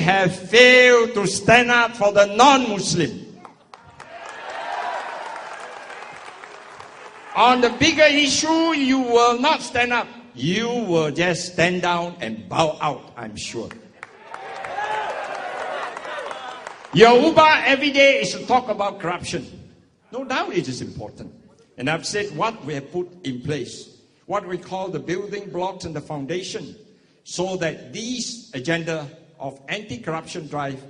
have failed to stand up for the non-Muslim. On the bigger issue, you will not stand up. You will just stand down and bow out, I'm sure. Your Uber every day is to talk about corruption. No doubt it is important. And I've said what we have put in place, what we call the building blocks and the foundation, so that this agenda of anti-corruption drive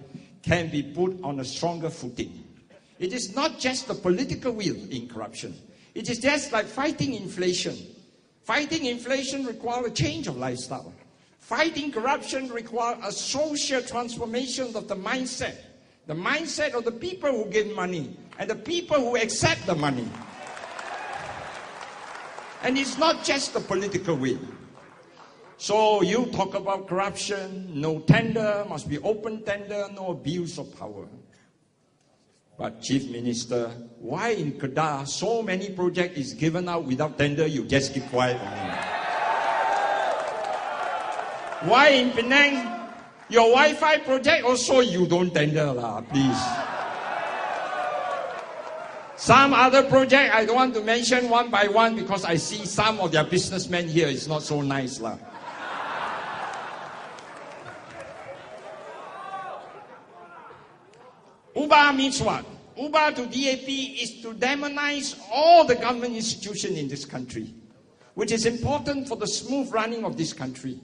can be put on a stronger footing. It is not just the political will in corruption. It is just like fighting inflation. Fighting inflation requires a change of lifestyle. Fighting corruption requires a social transformation of the mindset. The mindset of the people who give money and the people who accept the money. And it's not just the political will. So you talk about corruption, no tender, must be open tender, no abuse of power. But Chief Minister, why in Kedah so many projects is given out without tender, you just keep quiet on it? Why in Penang, your Wi-Fi project also you don't tender lah, please. Some other project I don't want to mention one by one because I see some of their businessmen here, it's not so nice lah. UBA means what? UBA to DAP is to demonize all the government institutions in this country, which is important for the smooth running of this country.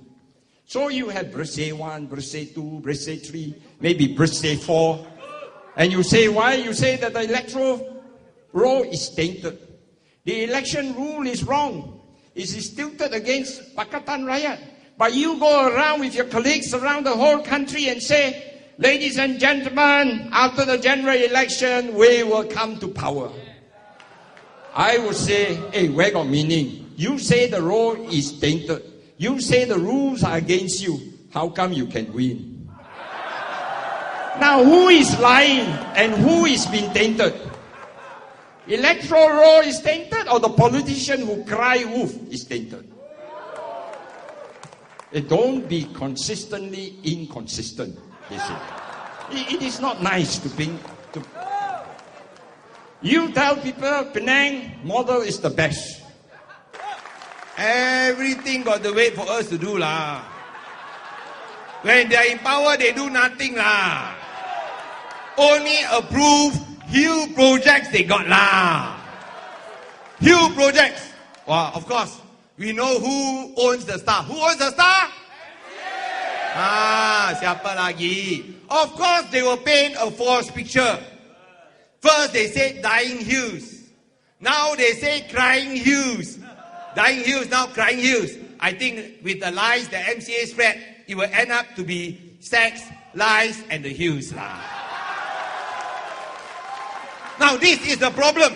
So you have Bersih 1, Bersih 2, Bersih 3, maybe Bersih 4. And you say, why? You say that the electoral roll is tainted. The election rule is wrong. It is tilted against Pakatan Rakyat. But you go around with your colleagues around the whole country and say, ladies and gentlemen, after the general election, we will come to power. I would say, hey, where got meaning? You say the road is tainted. You say the rules are against you. How come you can win? Now, who is lying and who is being tainted? Electoral roll is tainted or the politician who cry wolf is tainted? Don't be consistently inconsistent. It is not nice to be. You tell people Penang model is the best. Everything got to wait for us to do lah. When they are in power, they do nothing lah. Only approve huge projects they got lah. Huge projects. Well, of course, we know who owns the star. Who owns the star? Siapa lagi? Of course, they will paint a false picture. First, they said dying hills. Now they say crying hills. Dying hills, now crying hills. I think with the lies the MCA spread, it will end up to be sex, lies, and the hills lah. Now, this is the problem.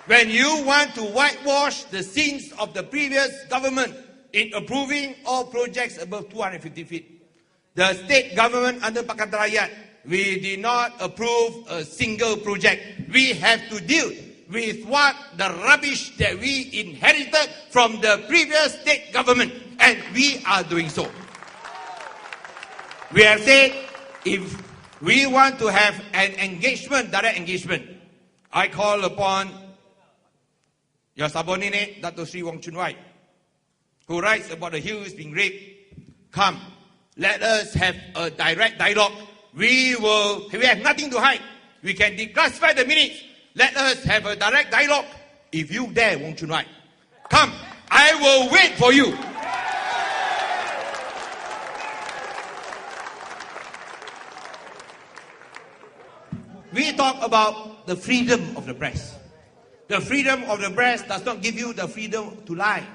When you want to whitewash the sins of the previous government in approving all projects above 250 feet. The state government under Pakatan Rakyat, we did not approve a single project. We have to deal with what the rubbish that we inherited from the previous state government, and we are doing so. We have said if we want to have an engagement, direct engagement, I call upon your subordinate, Datuk Seri Wong Chun Wai, who writes about the hills being raped. Come, let us have a direct dialogue. We have nothing to hide. We can declassify the minutes. Let us have a direct dialogue. If you dare, Wong Chun Wai, come, I will wait for you. We talk about the freedom of the press. The freedom of the press does not give you the freedom to lie,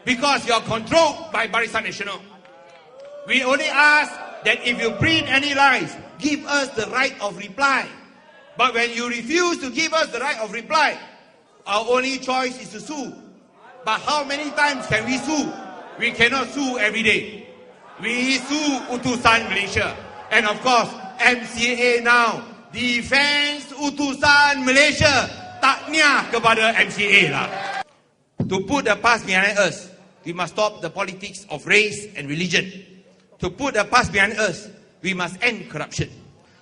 because you are controlled by Barisan Nasional. We only ask that if you print any lies, give us the right of reply. But when you refuse to give us the right of reply, our only choice is to sue. But how many times can we sue? We cannot sue every day. We sue Utusan Malaysia. And of course, MCA now defends Utusan Malaysia. Taknya kepada MCA lah. To put the past behind us, we must stop the politics of race and religion. To put the past behind us, we must end corruption.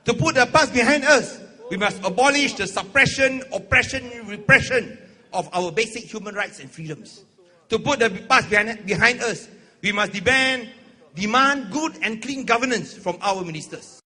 To put the past behind us, we must abolish the suppression, oppression, repression of our basic human rights and freedoms. To put the past behind us, we must demand good and clean governance from our ministers.